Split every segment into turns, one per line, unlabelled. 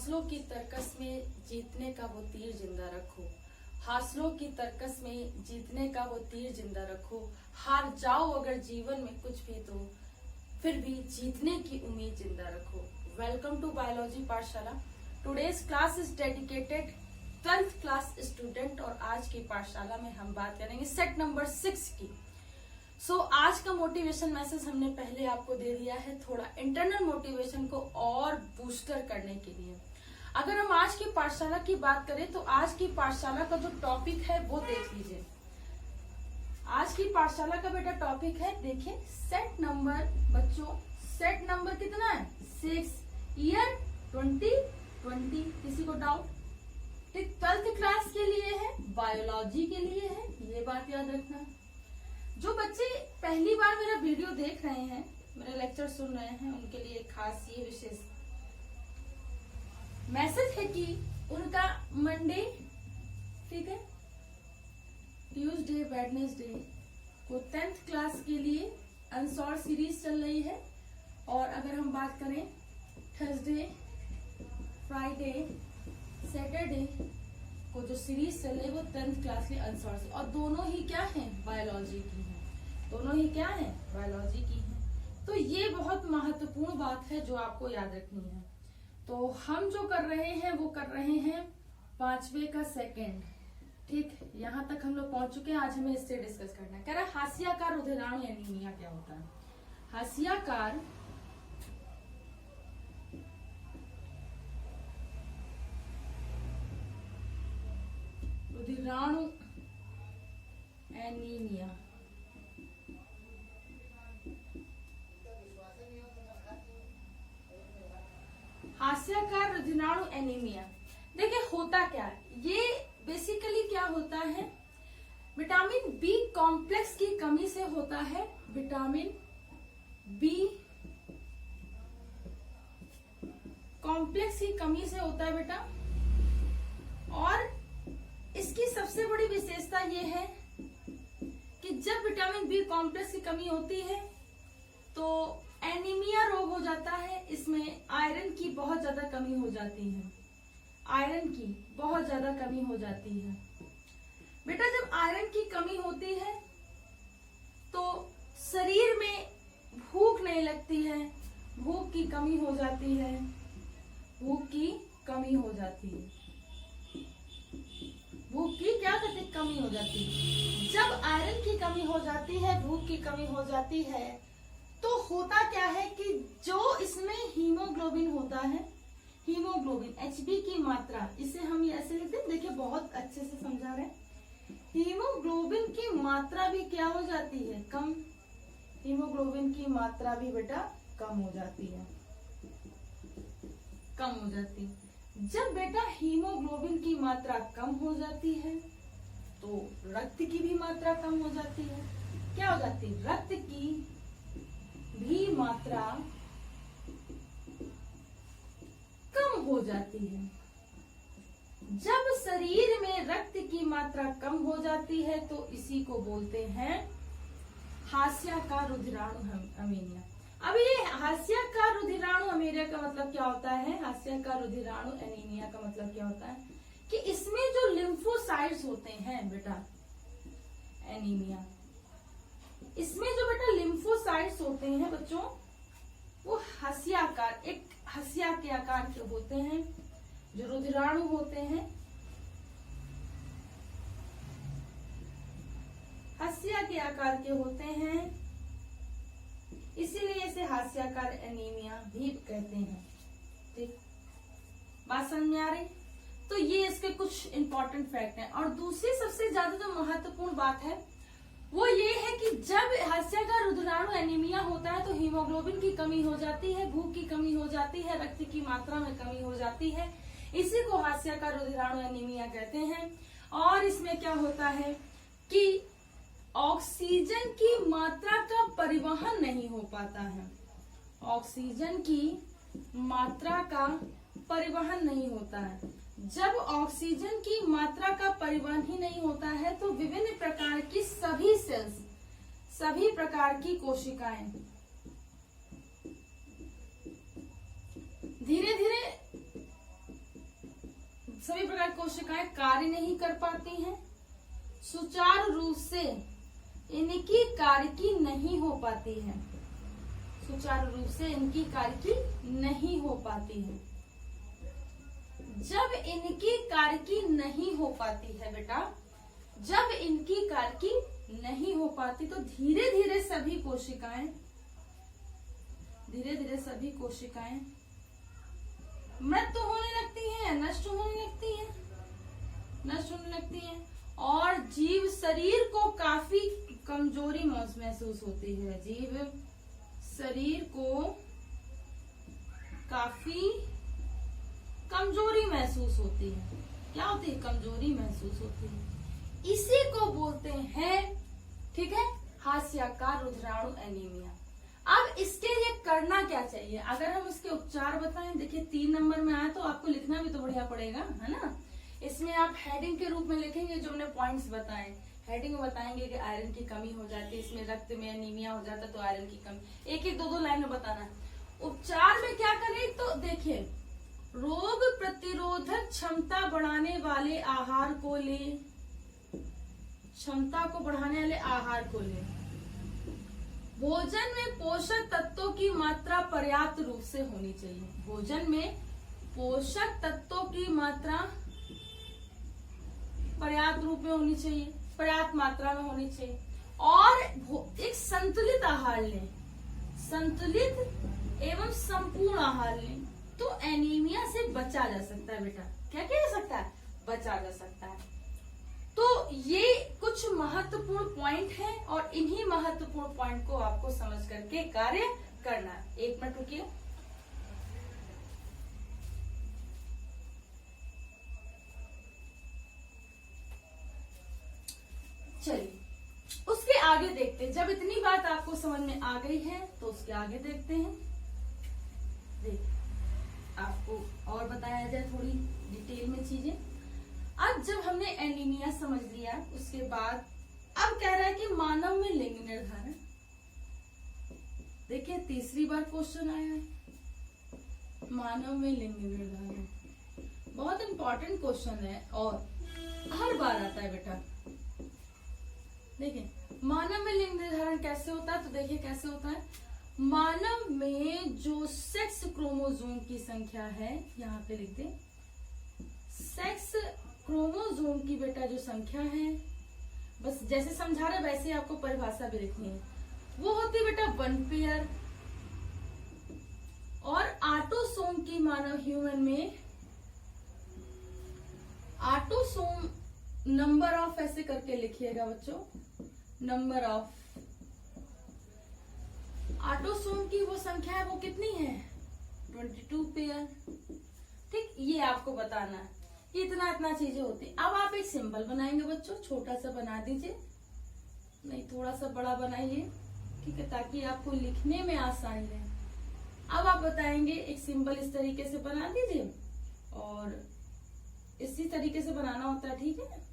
हासिलों की तरकस में जीतने का वो तीर जिंदा रखो, हासिलों की तरकस में जीतने का वो तीर जिंदा रखो। हार जाओ अगर जीवन में कुछ भी तो फिर भी जीतने की उम्मीद जिंदा रखो। वेलकम टू बायोलॉजी पाठशाला। Today's class is dedicated 12th class student और आज की पाठशाला में हम बात करेंगे सेट नंबर 6 की। आज का मोटिवेशन मैसेज हमने पहले आपको दे दिया है, थोड़ा इंटरनल मोटिवेशन को और बूस्टर करने के लिए। अगर हम आज की पाठशाला की बात करें तो आज की पाठशाला का जो टॉपिक है वो देख लीजिए। आज की पाठशाला का बेटा टॉपिक है, देखिए सेट नंबर, बच्चों सेट नंबर कितना है 6, ईयर 2020। किसी को डाउट? ठीक, 12th क्लास के लिए है, बायोलॉजी के लिए है, ये बात याद रखना। जो बच्चे पहली बार मेरा वीडियो देख रहे हैं, मेरा लेक्चर सुन रहे हैं, उनके लिए खास ये विशेष मैसेज है कि उनका मंडे, ठीक है, ट्यूसडे, वेडनेसडे को 10th क्लास के लिए अनसॉल्व सीरीज चल रही है। और अगर हम बात करें थर्सडे, फ्राइडे, सैटरडे को जो सीरीज चल रही है वो 10th क्लास के अनसॉल्व, और दोनों ही क्या हैं, बायोलॉजी की हैं। दोनों ही क्या हैं, बायोलॉजी की हैं। तो ये बहुत महत्वपूर्ण बात है जो आपको याद रखनी है। तो हम जो कर रहे हैं वो कर रहे हैं 5वें का सेकंड। ठीक, यहाँ तक हम लोग पहुंच चुके हैं। आज हमें इससे डिस्कस करना है। कह रहा है हाशियाकार रुधिराणु एनीमिया क्या होता है। हाशियाकार रुधिराणु एनीमिया हाशियाकार रुधिराणु एनीमिया, देखिए होता क्या है, ये बेसिकली क्या होता है, विटामिन बी कॉम्प्लेक्स की कमी से होता है। विटामिन बी कॉम्प्लेक्स की कमी से होता है बेटा। और इसकी सबसे बड़ी विशेषता ये है कि जब विटामिन बी कॉम्प्लेक्स की कमी होती है तो एनीमिया रोग हो जाता है। इसमें आयरन की बहुत ज्यादा कमी हो जाती है, आयरन की बहुत ज्यादा कमी हो जाती है बेटा। जब आयरन की कमी होती है तो शरीर में भूख नहीं लगती है, भूख की कमी हो जाती है, भूख की कमी हो जाती है, भूख की क्या कहते हैं, कमी हो जाती है। जब आयरन की कमी हो जाती है, भूख की कमी हो जाती है, तो होता क्या है कि जो इसमें हीमोग्लोबिन होता है, हीमोग्लोबिन एचबी की मात्रा, इसे हम ऐसे लिखते हैं, देखिए बहुत अच्छे से समझा रहे हैं। हीमोग्लोबिन की मात्रा भी क्या हो जाती है, कम। हीमोग्लोबिन की मात्रा भी बेटा कम हो जाती है, कम हो जाती है। जब बेटा हीमोग्लोबिन की मात्रा कम हो जाती है तो रक्त की भी मात्रा कम हो जाती है। क्या हो जाती है, रक्त की भी मात्रा कम हो जाती है। जब शरीर में रक्त की मात्रा कम हो जाती है तो इसी को बोलते हैं हाशियाकार रुधिराणु एनीमिया। अब ये हाशियाकार रुधिराणु एनीमिया का मतलब क्या होता है, हाशियाकार रुधिराणु एनीमिया का मतलब क्या होता है कि इसमें जो लिम्फोसाइट्स होते हैं बेटा, एनीमिया, इसमें जो बेटा लिम्फोसाइट्स होते हैं बच्चों, वो हाशियाकार, एक हसिया के आकार के होते हैं। जो रुधिराणु होते हैं हसिया के आकार के होते हैं, इसीलिए इसे हाशियाकार एनीमिया भी कहते हैं। ठीक, बात समझ में आ रही? तो ये इसके कुछ इंपॉर्टेंट फैक्ट हैं। और दूसरी सबसे ज्यादा जो महत्वपूर्ण बात है वो ये है कि जब हाशियाकार रुधिराणु एनीमिया होता है तो हीमोग्लोबिन की कमी हो जाती है, भूख की कमी हो जाती है, रक्त की मात्रा में कमी हो जाती है। इसी को हाशियाकार रुधिराणु एनीमिया कहते हैं। और इसमें क्या होता है कि ऑक्सीजन की मात्रा का परिवहन नहीं हो पाता है, ऑक्सीजन की मात्रा का परिवहन नहीं होता है। जब ऑक्सीजन की मात्रा का परिवहन ही नहीं होता है तो विभिन्न प्रकार की सभी सेल्स, सभी प्रकार की कोशिकाएं धीरे धीरे सभी प्रकार की कोशिकाएं कार्य नहीं कर पाती हैं, सुचारू रूप से इनकी कार्य की नहीं हो पाती है, सुचारू रूप से इनकी कार्य की नहीं हो पाती है। जब इनकी कार्य की नहीं हो पाती है बेटा, जब इनकी कार्य की नहीं हो पाती तो धीरे धीरे सभी कोशिकाएं मृत होने लगती हैं, नष्ट होने लगती हैं और जीव शरीर को काफी कमजोरी महसूस होती है, जीव शरीर को काफी कमजोरी महसूस होती है। क्या होती है? कमजोरी महसूस होती है। इसी को बोलते हैं, ठीक है, हास्याकार रुधिराणु एनीमिया। अब इसके लिए करना क्या चाहिए? अगर हम इसके उपचार बताएं, देखिए 3 नंबर में आया तो आपको लिखना भी तो बढ़िया पड़ेगा, है ना। इसमें आप हेडिंग के रूप में लिखेंगे जो हमने पॉइंट्स बताए। हेडिंग में बताएंगे कि आयरन की कमी हो जाती है, इसमें रक्त में एनीमिया हो जाता है तो आयरन की कमी, एक एक 2-2 लाइन में बताना है। उपचार में क्या करें तो देखिए, रोग प्रतिरोधक क्षमता बढ़ाने वाले आहार को ले, क्षमता को बढ़ाने वाले आहार को ले। भोजन में पोषक तत्वों की मात्रा पर्याप्त रूप से होनी चाहिए, भोजन में पोषक तत्वों की मात्रा पर्याप्त रूप में होनी चाहिए, पर्याप्त मात्रा में होनी चाहिए। और एक संतुलित आहार लें, संतुलित एवं संपूर्ण आहार लें तो एनीमिया से बचा जा सकता है बेटा। क्या किया जा सकता है? बचा जा सकता है। तो ये कुछ महत्वपूर्ण पॉइंट हैं और इन्हीं महत्वपूर्ण पॉइंट को आपको समझ करके कार्य करना है। 1 मिनट रुकिए। चलिए उसके आगे देखते हैं। जब इतनी बात आपको समझ में आ गई है तो उसके आगे देखते हैं। देखिए आपको और बताया जाए थोड़ी डिटेल में चीजें। अब जब हमने एनीमिया समझ लिया, उसके बाद अब कह रहा है कि मानव में लिंग निर्धारण। देखिए तीसरी बार क्वेश्चन आया है, मानव में लिंग निर्धारण बहुत इंपॉर्टेंट क्वेश्चन है और हर बार आता है बेटा। देखिए मानव में लिंग निर्धारण कैसे होता है, तो देखिए कैसे होता है। मानव में जो सेक्स क्रोमोसोम की संख्या है, यहाँ पे लिख दे, सेक्स क्रोमोसोम की बेटा जो संख्या है, बस जैसे समझा रहे वैसे आपको परिभाषा भी लिखनी है, वो होती है बेटा 1 पेयर। और ऑटोसोम की मानव ह्यूमन में ऑटोसोम नंबर ऑफ ऐसे करके लिखिएगा बच्चों, नंबर ऑफ ऑटोसोम की वो संख्या है, वो कितनी है? 22 पेयर। ठीक, ये आपको बताना है कि इतना इतना चीजें होती। अब आप एक सिंबल बनाएंगे बच्चों, छोटा सा बना दीजिए, नहीं थोड़ा सा बड़ा बनाइए, ठीक है, ताकि आपको लिखने में आसानी रहे। अब आप बताएंगे एक सिंबल इस तरीके से बना दीजिए और इसी तरीके से बनाना होता है, ठीक है।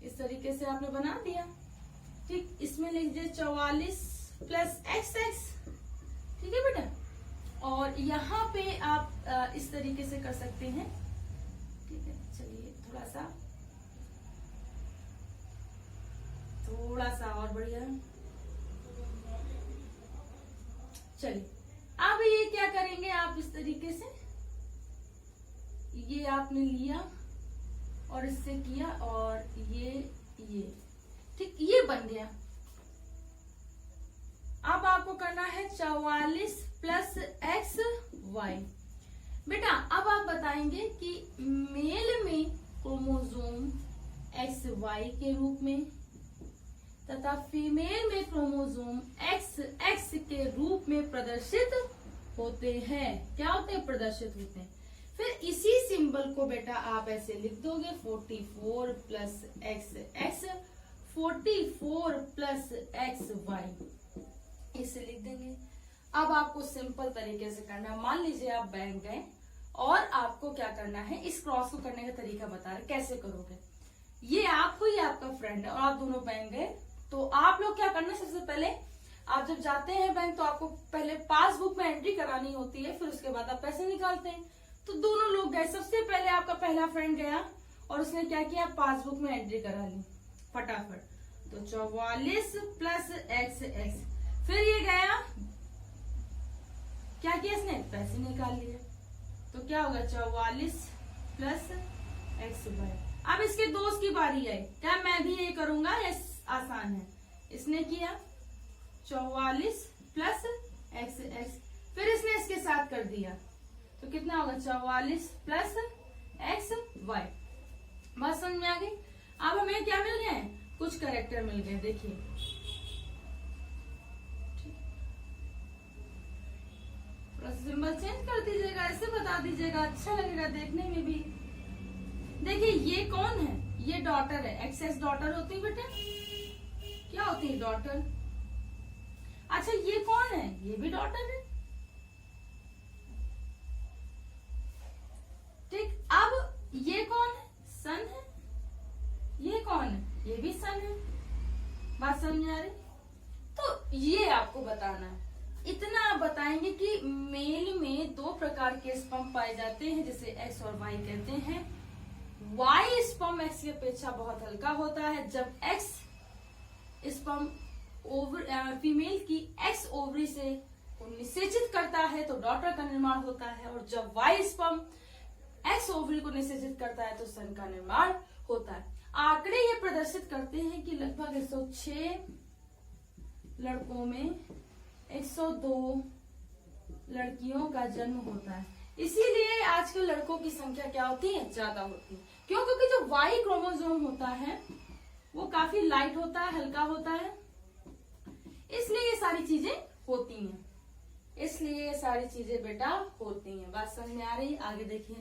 इस तरीके से आपने बना दिया, ठीक। इसमें लिख दीजिए 44 + XX, ठीक है बेटा। और यहाँ पे आप इस तरीके से कर सकते हैं, ठीक है। चलिए थोड़ा सा और बढ़िया। चलिए अब ये क्या करेंगे आप, इस तरीके से ये आपने लिया और इससे किया और ये ठीक, ये बन गया। अब आपको करना है 44 + XY। बेटा अब आप बताएंगे कि मेल में क्रोमोसोम XY के रूप में तथा फीमेल में क्रोमोसोम XX के रूप में प्रदर्शित होते हैं। क्या होते हैं? प्रदर्शित होते हैं। फिर इसी सिंबल को बेटा आप ऐसे लिख दोगे 44 + XX, 44 + XY, इसे लिख देंगे। अब आपको सिंपल तरीके से करना है। मान लीजिए आप बैंक गए और आपको क्या करना है, इस क्रॉस को करने का तरीका बता रहे, कैसे करोगे। ये आप हो, ये आपका फ्रेंड है और आप दोनों बैंक गए, तो आप लोग क्या करना है, सबसे पहले आप जब जाते हैं बैंक तो आपको पहले पासबुक में एंट्री करानी होती है, फिर उसके बाद आप पैसे निकालते हैं। तो दोनों लोग गए। सबसे पहले आपका पहला फ्रेंड गया और उसने क्या किया, पासबुक में एंट्री करा ली फटाफट। तो 44 प्लस एक्स एक्स। फिर ये गया, क्या किया इसने, पैसे निकाल लिए। तो क्या होगा, 44 प्लस एक्स वाई। अब इसके दोस्त की बारी है, क्या मैं भी ये करूंगा, या आसान है। इसने किया 44 प्लस एक्स एक्स, फिर इसने इसके साथ कर दिया, तो कितना होगा, 44 प्लस एक्स वाई। बात समझ में आ गई। अब हमें क्या मिल गए, कुछ कैरेक्टर मिल गए। देखिए सिंबल चेंज कर दीजिएगा, ऐसे बता दीजिएगा, अच्छा लगेगा देखने में भी। देखिए ये कौन है, ये डॉटर है। एक्सेस डॉटर होती है बेटा, क्या होती है, डॉटर। अच्छा ये कौन है, ये भी डॉटर है। ठीक, अब ये कौन है, सन है। ये कौन है, ये भी सन है। बात समझ में आ रही। तो ये आपको बताना है। इतना आप बताएंगे कि मेल में दो प्रकार के स्पर्म पाए जाते हैं, जिसे एक्स और वाई कहते हैं। वाई स्पर्म एक्स की अपेक्षा बहुत हल्का होता है। जब एक्स स्पर्म फीमेल की एक्स ओवरी से निषेचित करता है तो डॉटर का निर्माण होता है, और जब वाई स्पर्म एक्स ओवरी को निषेचित करता है तो सन का निर्माण होता है। आंकड़े ये प्रदर्शित करते हैं कि लगभग 106 लड़कों में 102 लड़कियों का जन्म होता है। इसीलिए आजकल लड़कों की संख्या क्या होती है, ज्यादा होती है। क्यों, क्योंकि जो वाई क्रोमोसोम होता है वो काफी लाइट होता है, हल्का होता है, इसलिए ये सारी चीजें होती हैं। इसलिए ये सारी चीजें बेटा होती हैं। बात समझ में आ रही है। आगे देखिए,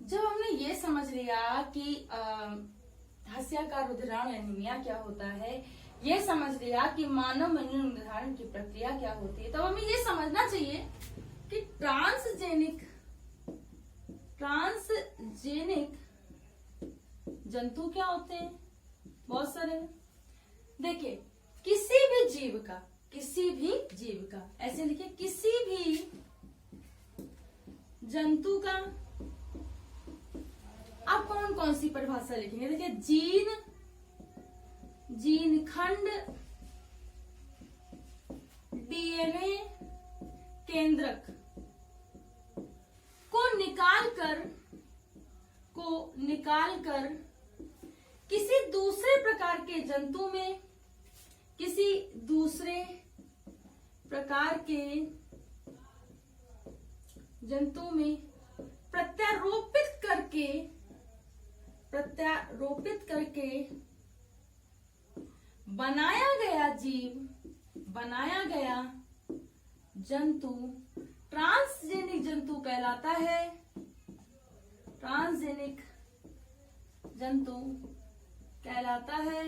जब हमने ये समझ लिया कि हस्याकार रुधिराणु एनीमिया क्या होता है, ये समझ लिया कि मानव मनन निर्धारण की प्रक्रिया क्या होती है, तब हमें ये समझना चाहिए कि ट्रांसजेनिक जंतु क्या होते हैं। बहुत सारे। देखिए किसी भी जीव का ऐसे लिखिए, किसी भी जंतु का। अब कौन कौन सी परिभाषा लिखेंगे, देखिए जीन खंड, डीएनए केंद्रक को निकाल कर किसी दूसरे प्रकार के जंतु में, किसी दूसरे प्रकार के जंतु में प्रत्यारोपित करके बनाया गया जंतु ट्रांसजेनिक जंतु कहलाता है। ट्रांसजेनिक जंतु कहलाता है।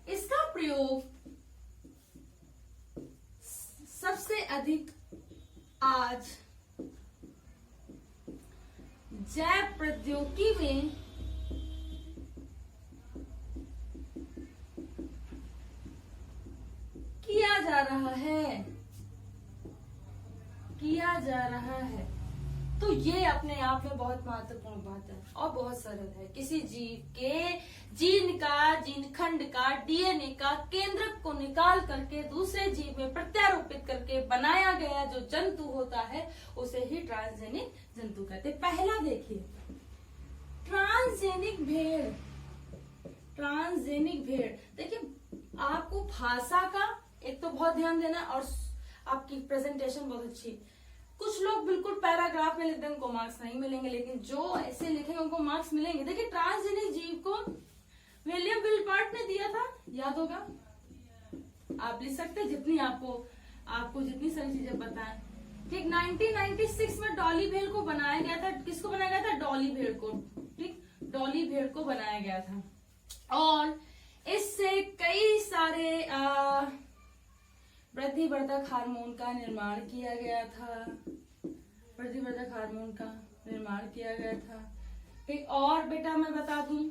इसका प्रयोग सबसे अधिक आज जैव प्रौद्योगिकी में किया जा रहा है। तो ये अपने आप में बहुत महत्वपूर्ण बात है और बहुत सरल है। किसी जीव के जीन खंड का, डीएनए का केंद्रक को निकाल करके दूसरे जीव में प्रत्यारोपित करके बनाया गया जो जंतु होता है उसे ही ट्रांसजेनिक जंतु कहते हैं। पहला देखिए, ट्रांसजेनिक भेड़। देखिए आपको भाषा का एक तो बहुत ध्यान देना और आपकी प्रेजेंटेशन बहुत अच्छी। कुछ लोग बिल्कुल पैराग्राफ में लिख देंगे, उनको मार्क्स नहीं मिलेंगे, लेकिन जो ऐसे लिखेंगे उनको मार्क्स मिलेंगे। देखिए ट्रांसजेनिक जीव को विलियम विल्पार्ट ने दिया था, याद होगा, आप लिख सकते हैं जितनी आपको जितनी सारी चीजें पता है। ठीक, 1996 में डॉली भेड़ को बनाया गया था। किसको बनाया गया था? डॉली भेड़ को। ठीक, डॉली भेड़ को बनाया गया था और इससे कई सारे वृद्धिवर्धक हार्मोन का निर्माण किया गया था। ठीक, और बेटा मैं बता दूं,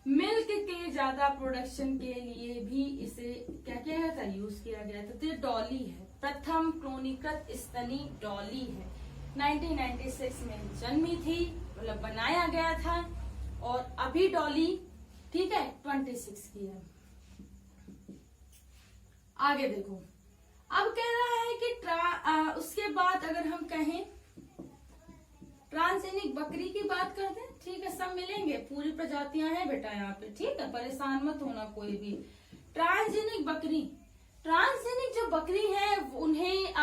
मिल्क के ज्यादा प्रोडक्शन के लिए भी इसे क्या किया गया था, यूज किया गया था। तो ये डॉली है, प्रथम क्लोनीकृत स्तनी डॉली है। 1996 में जन्मी थी, मतलब बनाया गया था। और अभी डॉली ठीक है 26 की है। आगे देखो, अब कह रहा है कि उसके बाद अगर हम कहें ट्रांसजेनिक बकरी की बात करते हैं, ठीक है, सब मिलेंगे, पूरी प्रजातियां हैं बेटा यहाँ पे, ठीक है, परेशान मत होना कोई भी। ट्रांसजेनिक बकरी, ट्रांसजेनिक जो बकरी है उन्हें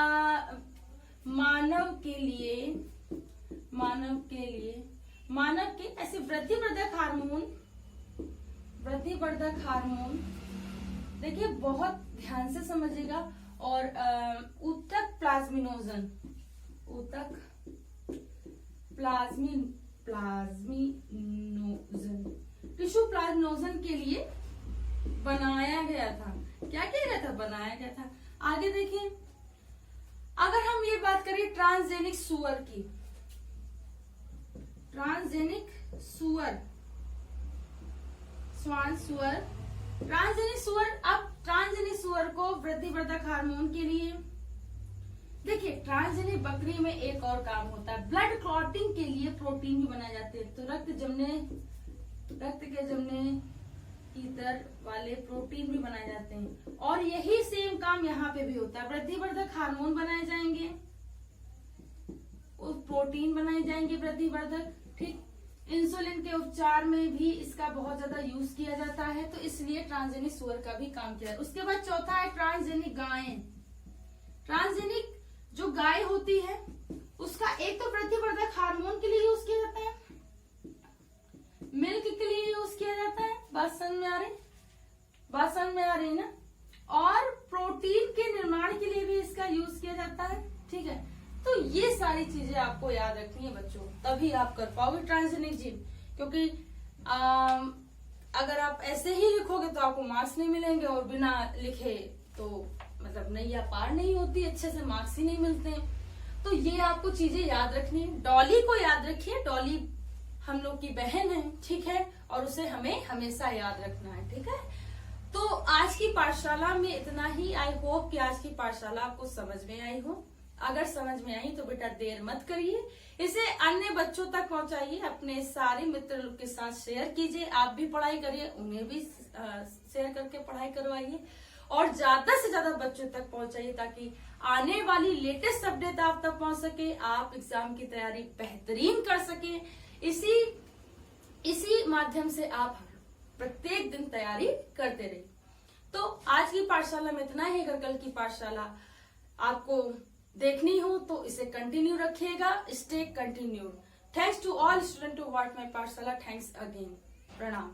मानव के ऐसे वृद्धिवर्धक हार्मोन देखिए बहुत ध्यान से समझिएगा। और ऊतक प्लाज्मिनोजन टिश्यू प्लाज्मिनोजन के लिए बनाया गया था। क्या किया गया था, बनाया गया था। आगे देखिए, अगर हम ये बात करें ट्रांसजेनिक सुअर की, ट्रांसजेनिक सुअर, श्वान सुअर, ट्रांसजेनिक सुअर। अब ट्रांसजेनिक सुअर को वृद्धिवर्धक हार्मोन के लिए, देखिए ट्रांसजेनिक बकरी में एक और काम होता है, ब्लड क्लॉटिंग के लिए प्रोटीन भी बनाए जाते हैं। तो रक्त के जमने की दर वाले प्रोटीन भी बनाए जाते हैं। और यही सेम काम यहाँ पे भी होता है, वृद्धिवर्धक हार्मोन बनाए जाएंगे, प्रोटीन बनाए जाएंगे वृद्धिवर्धक, ठीक। इंसुलिन के उपचार में भी इसका बहुत ज्यादा यूज किया जाता है, तो इसलिए ट्रांसजेनिक सुअर का भी काम किया है। उसके बाद चौथा है ट्रांसजेनिक गायें। ट्रांसजेनिक जो गाय होती है उसका एक तो वृद्धिवर्धक हार्मोन के लिए यूज किया जाता है, मिल्क के लिए यूज किया जाता है, बात समझ में आ रही ना, और प्रोटीन के निर्माण के लिए भी इसका यूज किया जाता है, ठीक है। तो ये सारी चीजें आपको याद रखनी है बच्चों, तभी आप कर पाओगे ट्रांसजेनिक जीव। क्योंकि अगर आप ऐसे ही लिखोगे तो आपको मार्क्स नहीं मिलेंगे, और बिना लिखे तो मतलब नैया पार नहीं होती, अच्छे से मार्क्स ही नहीं मिलते हैं। तो ये आपको चीजें याद रखनी है। डॉली को याद रखिए, डॉली हम लोग की बहन है, ठीक है, और उसे हमें हमेशा याद रखना है, ठीक है। तो आज की पाठशाला में इतना ही। आई होप कि आज की पाठशाला आपको समझ में आई हो। अगर समझ में आई तो बेटा देर मत करिए, इसे अन्य बच्चों तक पहुंचाइए, अपने सारे मित्र लोग के साथ शेयर कीजिए। आप भी पढ़ाई करिए, उन्हें भी शेयर करके पढ़ाई करवाइए, और ज्यादा से ज्यादा बच्चों तक पहुंचाइए, ताकि आने वाली लेटेस्ट अपडेट आप तक पहुंच सके, आप एग्जाम की तैयारी बेहतरीन कर सके। इसी माध्यम से आप प्रत्येक दिन तैयारी करते रहिए। तो आज की पाठशाला में इतना ही। अगर कल की पाठशाला आपको देखनी हो तो इसे कंटिन्यू रखिएगा, stay continued. Thanks to all student to watch my Pathshala. Thanks again, प्रणाम।